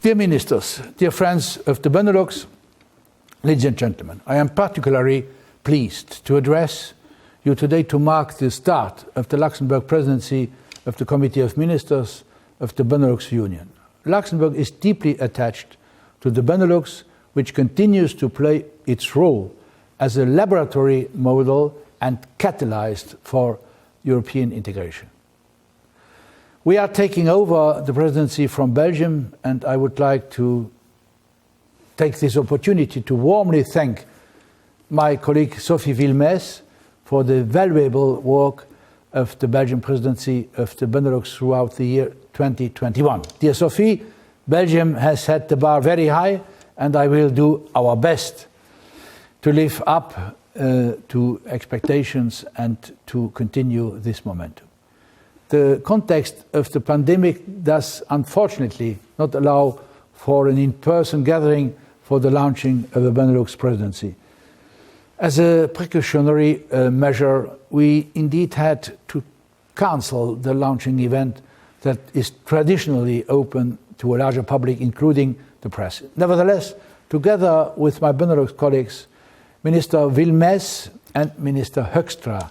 Dear Ministers, dear friends of the Benelux, ladies and gentlemen, I am particularly pleased to address you today to mark the start of the Luxembourg Presidency of the Committee of Ministers of the Benelux Union. Luxembourg is deeply attached to the Benelux, which continues to play its role as a laboratory model and catalyst for European integration. We are taking over the presidency from Belgium, and I would like to take this opportunity to warmly thank my colleague Sophie Wilmès for the valuable work of the Belgian presidency of the Benelux throughout the year 2021. Dear Sophie, Belgium has set the bar very high, and I will do our best to live up to expectations and to continue this momentum. The context of the pandemic does unfortunately not allow for an in-person gathering for the launching of the Benelux presidency. As a precautionary measure, we indeed had to cancel the launching event that is traditionally open to a larger public, including the press. Nevertheless, together with my Benelux colleagues, Minister Wilmès and Minister Hoekstra,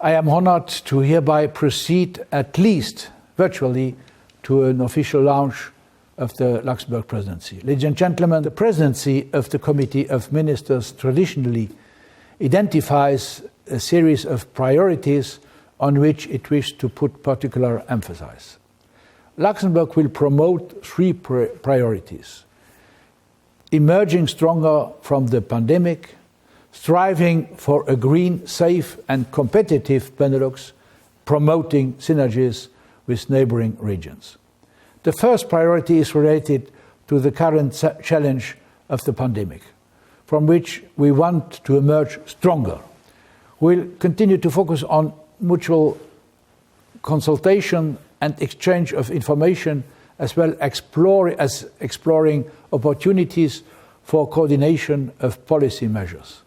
I am honored to hereby proceed, at least virtually, to an official launch of the Luxembourg presidency. Ladies and gentlemen, the presidency of the Committee of Ministers traditionally identifies a series of priorities on which it wishes to put particular emphasis. Luxembourg will promote three priorities: emerging stronger from the pandemic, striving for a green, safe and competitive Benelux, promoting synergies with neighbouring regions. The first priority is related to the current challenge of the pandemic, from which we want to emerge stronger. We'll continue to focus on mutual consultation and exchange of information, as well as exploring opportunities for coordination of policy measures.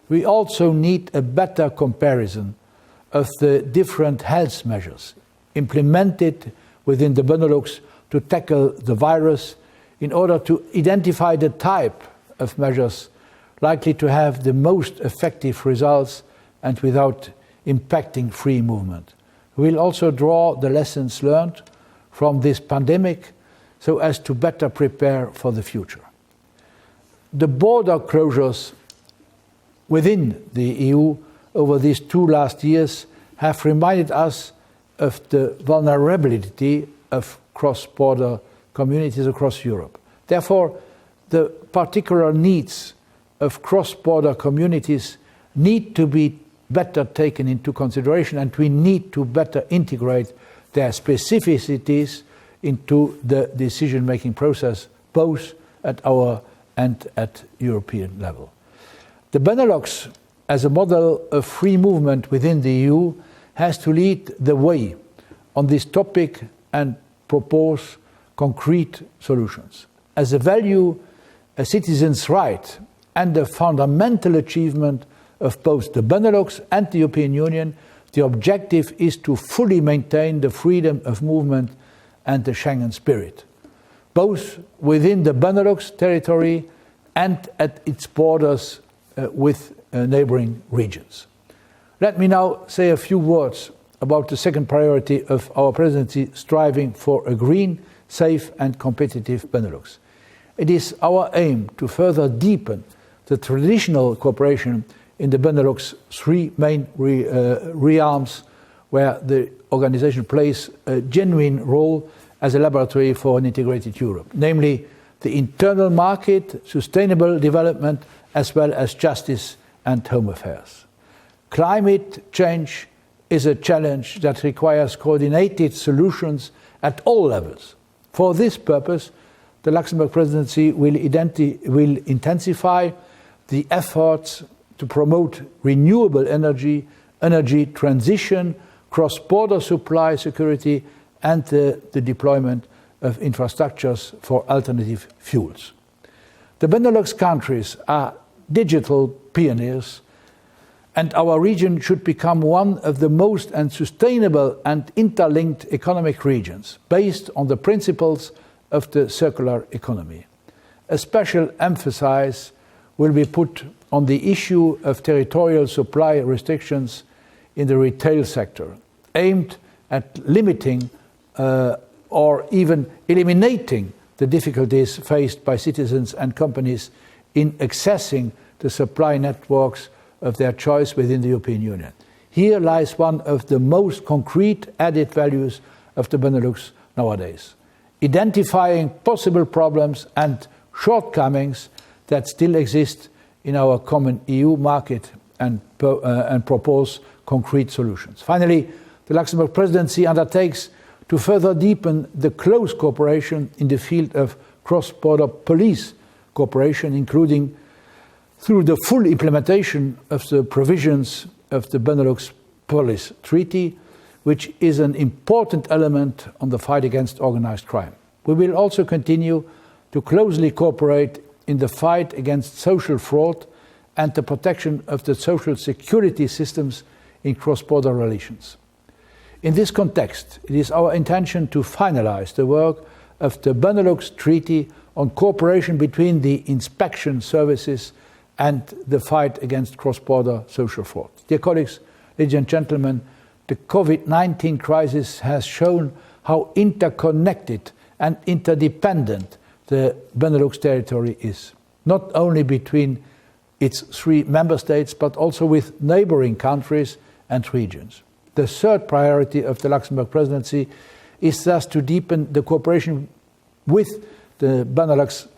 We also need a better comparison of the different health measures implemented within the Benelux to tackle the virus in order to identify the type of measures likely to have the most effective results and without impacting free movement. We will also draw the lessons learned from this pandemic so as to better prepare for the future. The border closures within the EU over these two last years have reminded us of the vulnerability of cross-border communities across Europe. Therefore, the particular needs of cross-border communities need to be better taken into consideration, and we need to better integrate their specificities into the decision-making process, both at our and at European level. The Benelux, as a model of free movement within the EU, has to lead the way on this topic and propose concrete solutions. As a value, a citizen's right, and a fundamental achievement of both the Benelux and the European Union, the objective is to fully maintain the freedom of movement and the Schengen spirit, both within the Benelux territory and at its borders with neighbouring regions. Let me now say a few words about the second priority of our presidency, striving for a green, safe and competitive Benelux. It is our aim to further deepen the traditional cooperation in the Benelux three main realms where the organization plays a genuine role as a laboratory for an integrated Europe, namely the internal market, sustainable development, as well as justice and home affairs. Climate change is a challenge that requires coordinated solutions at all levels. For this purpose, the Luxembourg presidency will intensify the efforts to promote renewable energy, energy transition, cross-border supply security, and the deployment of infrastructures for alternative fuels. The Benelux countries are digital pioneers, and our region should become one of the most sustainable and interlinked economic regions, based on the principles of the circular economy. A special emphasis will be put on the issue of territorial supply restrictions in the retail sector, aimed at limiting or even eliminating the difficulties faced by citizens and companies in accessing the supply networks of their choice within the European Union. Here lies one of the most concrete added values of the Benelux nowadays, identifying possible problems and shortcomings that still exist in our common EU market and propose concrete solutions. Finally, the Luxembourg presidency undertakes to further deepen the close cooperation in the field of cross-border police cooperation, including through the full implementation of the provisions of the Benelux Police Treaty, which is an important element on the fight against organized crime. We will also continue to closely cooperate in the fight against social fraud and the protection of the social security systems in cross-border relations. In this context, it is our intention to finalize the work of the Benelux Treaty on cooperation between the inspection services and the fight against cross-border social fraud. Dear colleagues, ladies and gentlemen, the COVID-19 crisis has shown how interconnected and interdependent the Benelux territory is, not only between its 3 member states, but also with neighboring countries and regions. The third priority of the Luxembourg presidency is thus to deepen the cooperation with the Benelux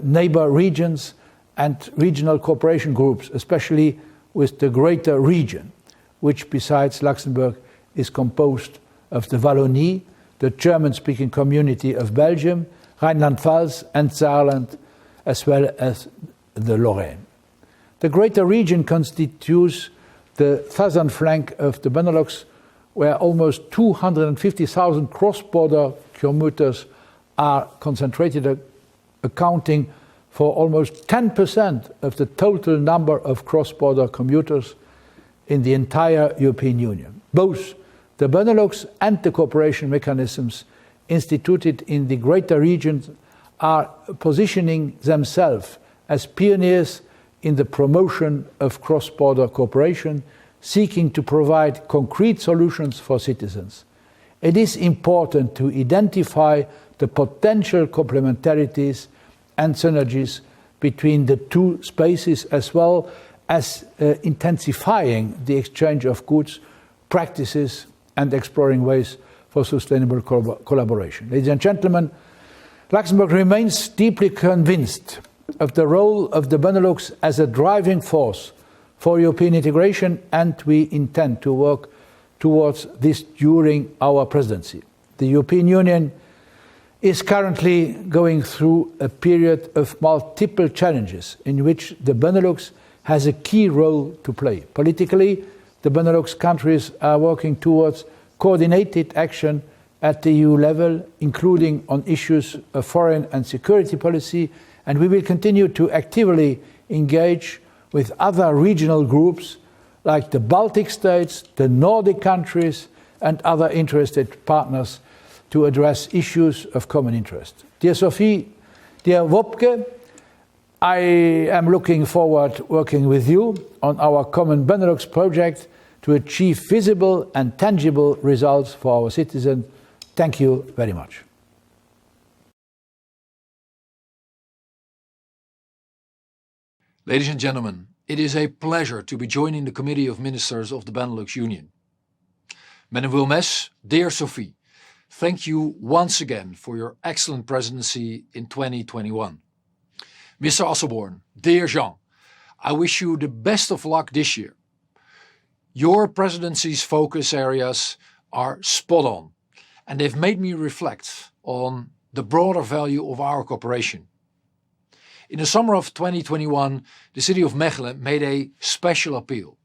neighbor regions and regional cooperation groups, especially with the greater region, which besides Luxembourg is composed of the Wallonie, the German-speaking community of Belgium, Rhineland-Pfalz and Saarland, as well as the Lorraine. The greater region constitutes the southern flank of the Benelux, where almost 250,000 cross-border commuters are concentrated, accounting for almost 10% of the total number of cross-border commuters in the entire European Union. Both the Benelux and the cooperation mechanisms instituted in the greater regions are positioning themselves as pioneers in the promotion of cross-border cooperation, seeking to provide concrete solutions for citizens. It is important to identify the potential complementarities and synergies between the 2 spaces, as well as intensifying the exchange of goods, practices, and exploring ways for sustainable collaboration. Ladies and gentlemen, Luxembourg remains deeply convinced of the role of the Benelux as a driving force for European integration, and we intend to work towards this during our presidency. The European Union is currently going through a period of multiple challenges in which the Benelux has a key role to play. Politically, the Benelux countries are working towards coordinated action at the EU level, including on issues of foreign and security policy, and we will continue to actively engage with other regional groups like the Baltic states, the Nordic countries, and other interested partners to address issues of common interest. Dear Sophie, dear Wopke, I am looking forward to working with you on our common Benelux project to achieve visible and tangible results for our citizens. Thank you very much. Ladies and gentlemen, it is a pleasure to be joining the Committee of Ministers of the Benelux Union. Madam Wilmès, dear Sophie, thank you once again for your excellent presidency in 2021. Mr. Asselborn, dear Jean, I wish you the best of luck this year. Your presidency's focus areas are spot on, and they've made me reflect on the broader value of our cooperation. In the summer of 2021, the city of Mechelen made a special appeal.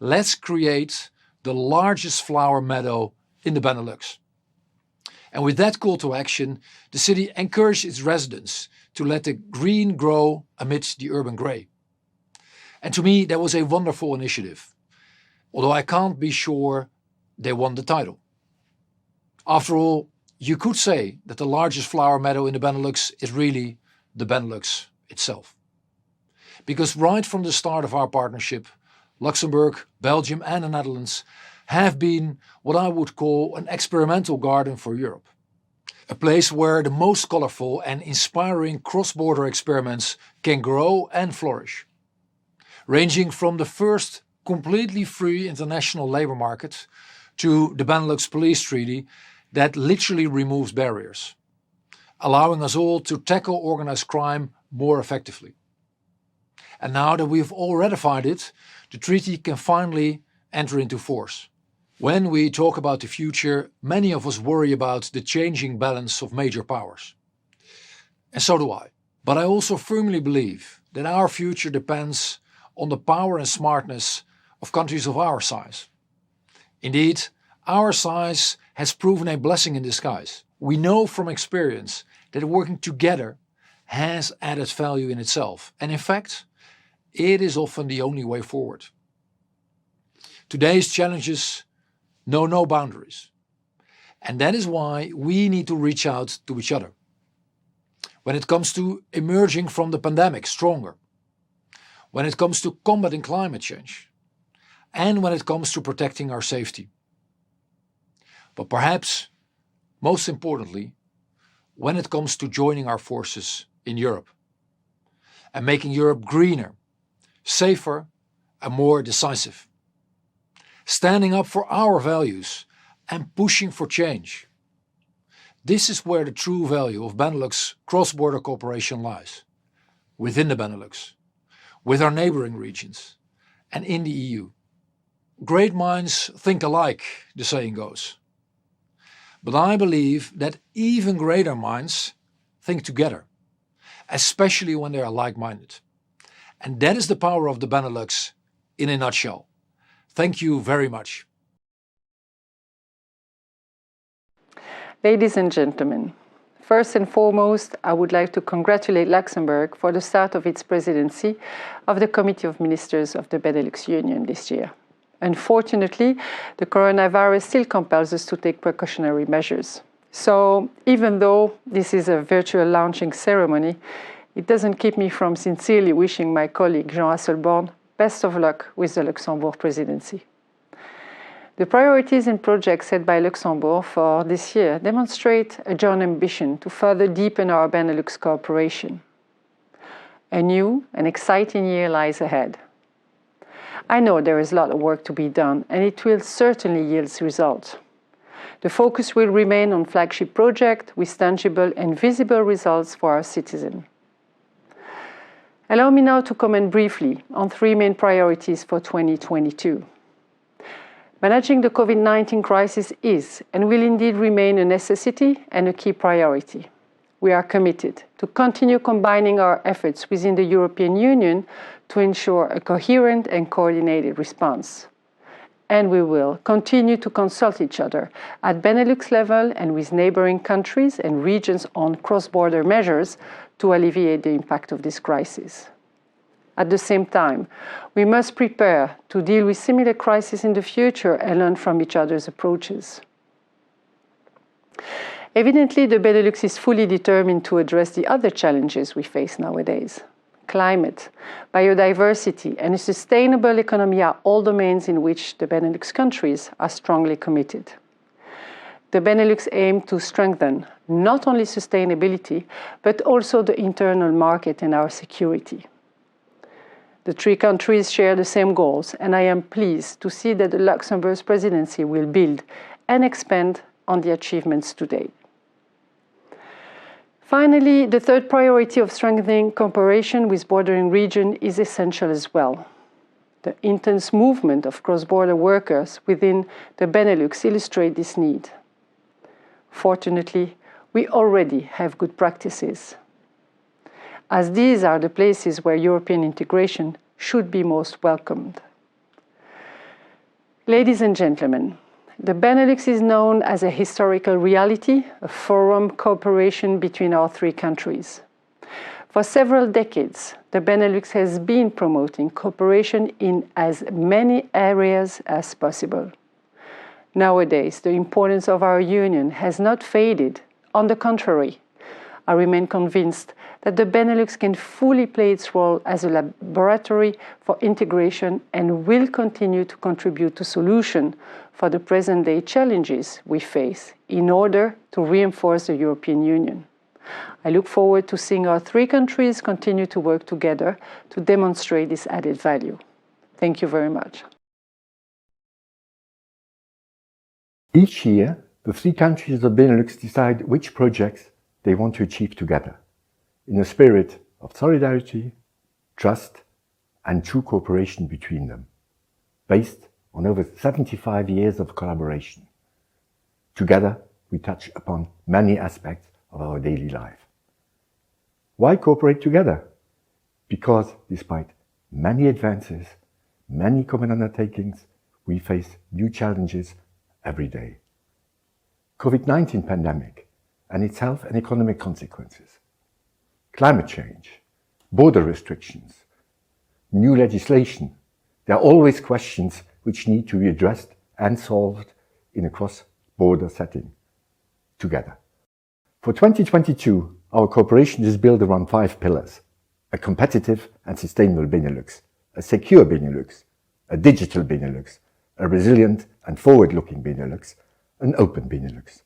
Let's create the largest flower meadow in the Benelux. And with that call to action, the city encouraged its residents to let the green grow amidst the urban grey. And to me, that was a wonderful initiative, although I can't be sure they won the title. After all, you could say that the largest flower meadow in the Benelux is really the Benelux itself. Because right from the start of our partnership, Luxembourg, Belgium and the Netherlands have been what I would call an experimental garden for Europe. A place where the most colorful and inspiring cross-border experiments can grow and flourish. Ranging from the first completely free international labour market to the Benelux Police Treaty that literally removes barriers, allowing us all to tackle organised crime more effectively. And now that we've all ratified it, the treaty can finally enter into force. When we talk about the future, many of us worry about the changing balance of major powers. And so do I. But I also firmly believe that our future depends on the power and smartness of countries of our size. Indeed, our size has proven a blessing in disguise. We know from experience that working together has added value in itself. And in fact, it is often the only way forward. Today's challenges know no boundaries. And that is why we need to reach out to each other. When it comes to emerging from the pandemic stronger, when it comes to combating climate change, and when it comes to protecting our safety. But perhaps, most importantly, when it comes to joining our forces in Europe and making Europe greener, safer and more decisive. Standing up for our values and pushing for change. This is where the true value of Benelux cross-border cooperation lies. Within the Benelux, with our neighbouring regions and in the EU. Great minds think alike, the saying goes. But I believe that even greater minds think together, especially when they are like-minded. And that is the power of the Benelux in a nutshell. Thank you very much. Ladies and gentlemen, first and foremost, I would like to congratulate Luxembourg for the start of its presidency of the Committee of Ministers of the Benelux Union this year. Unfortunately, the coronavirus still compels us to take precautionary measures. So, even though this is a virtual launching ceremony, it doesn't keep me from sincerely wishing my colleague Jean Asselborn best of luck with the Luxembourg presidency. The priorities and projects set by Luxembourg for this year demonstrate a joint ambition to further deepen our Benelux cooperation. A new and exciting year lies ahead. I know there is a lot of work to be done, and it will certainly yield results. The focus will remain on flagship projects with tangible and visible results for our citizens. Allow me now to comment briefly on three main priorities for 2022. Managing the COVID-19 crisis is and will indeed remain a necessity and a key priority. We are committed to continue combining our efforts within the European Union to ensure a coherent and coordinated response. And we will continue to consult each other at Benelux level and with neighboring countries and regions on cross-border measures to alleviate the impact of this crisis. At the same time, we must prepare to deal with similar crises in the future and learn from each other's approaches. Evidently, the Benelux is fully determined to address the other challenges we face nowadays. Climate, biodiversity, and a sustainable economy are all domains in which the Benelux countries are strongly committed. The Benelux aims to strengthen not only sustainability, but also the internal market and our security. The three countries share the same goals, and I am pleased to see that the Luxembourg presidency will build and expand on the achievements today. Finally, the third priority of strengthening cooperation with bordering regions is essential as well. The intense movement of cross-border workers within the Benelux illustrates this need. Fortunately, we already have good practices, as these are the places where European integration should be most welcomed. Ladies and gentlemen, the Benelux is known as a historical reality, a forum cooperation between our three countries. For several decades, the Benelux has been promoting cooperation in as many areas as possible. Nowadays, the importance of our union has not faded. On the contrary, I remain convinced that the Benelux can fully play its role as a laboratory for integration and will continue to contribute to solutions for the present-day challenges we face in order to reinforce the European Union. I look forward to seeing our three countries continue to work together to demonstrate this added value. Thank you very much. Each year, the three countries of Benelux decide which projects they want to achieve together, in a spirit of solidarity, trust, and true cooperation between them, based on over 75 years of collaboration. Together, we touch upon many aspects of our daily life. Why cooperate together? Because despite many advances, many common undertakings, we face new challenges every day. COVID-19 pandemic and its health and economic consequences, climate change, border restrictions, new legislation. There are always questions which need to be addressed and solved in a cross-border setting together. For 2022, our cooperation is built around 5 pillars: a competitive and sustainable Benelux, a secure Benelux, a digital Benelux, a resilient and forward-looking Benelux, an open Benelux.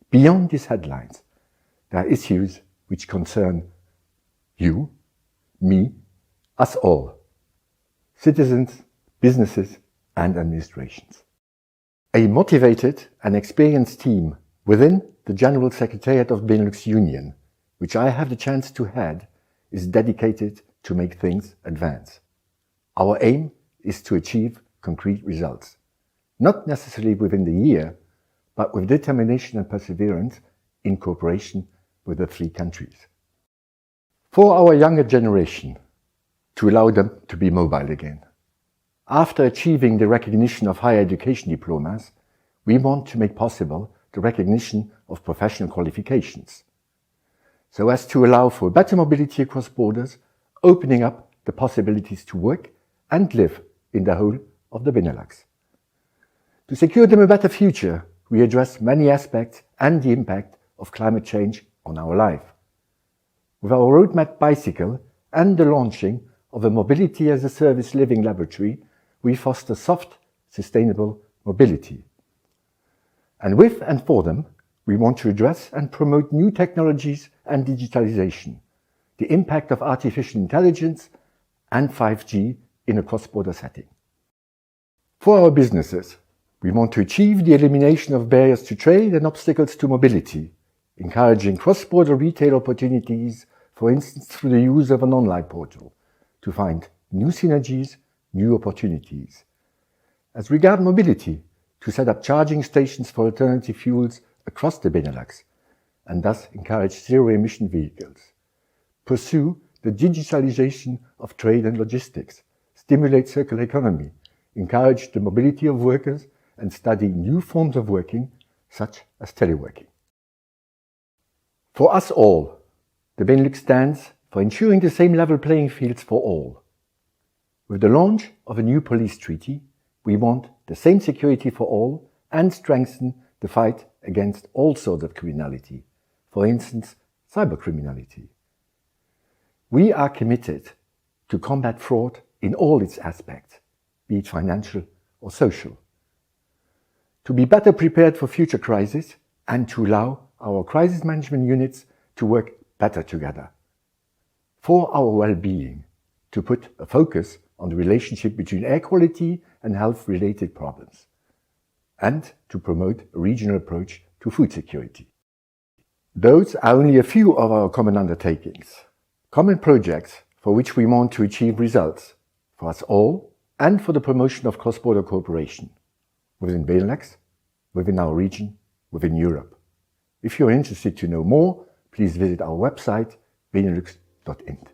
Beyond these headlines, there are issues which concern you, me, us all, citizens, businesses, and administrations. A motivated and experienced team within the General Secretariat of Benelux Union, which I have the chance to head, is dedicated to make things advance. Our aim is to achieve concrete results, not necessarily within the year, but with determination and perseverance in cooperation with the three countries. For our younger generation, to allow them to be mobile again. After achieving the recognition of higher education diplomas, we want to make possible the recognition of professional qualifications, so as to allow for better mobility across borders, opening up the possibilities to work and live in the whole of the Benelux. To secure them a better future, we address many aspects and the impact of climate change on our life. With our roadmap bicycle and the launching of a Mobility as a Service living laboratory, we foster soft, sustainable mobility. And with and for them, we want to address and promote new technologies and digitalization, the impact of artificial intelligence and 5G in a cross-border setting. For our businesses, we want to achieve the elimination of barriers to trade and obstacles to mobility, encouraging cross-border retail opportunities, for instance through the use of an online portal, to find new synergies, new opportunities. As regards mobility, to set up charging stations for alternative fuels across the Benelux, and thus encourage zero-emission vehicles. Pursue the digitalization of trade and logistics, stimulate circular economy, encourage the mobility of workers, and study new forms of working, such as teleworking. For us all, the Benelux stands for ensuring the same level playing fields for all. With the launch of a new police treaty, we want the same security for all and strengthen the fight against all sorts of criminality, for instance, cybercriminality. We are committed to combat fraud in all its aspects, be it financial or social, to be better prepared for future crises and to allow our crisis management units to work better together. For our well-being, to put a focus on the relationship between air quality and health-related problems, and to promote a regional approach to food security. Those are only a few of our common undertakings, common projects for which we want to achieve results, for us all and for the promotion of cross-border cooperation, within Benelux, within our region, within Europe. If you're interested to know more, please visit our website benelux.int.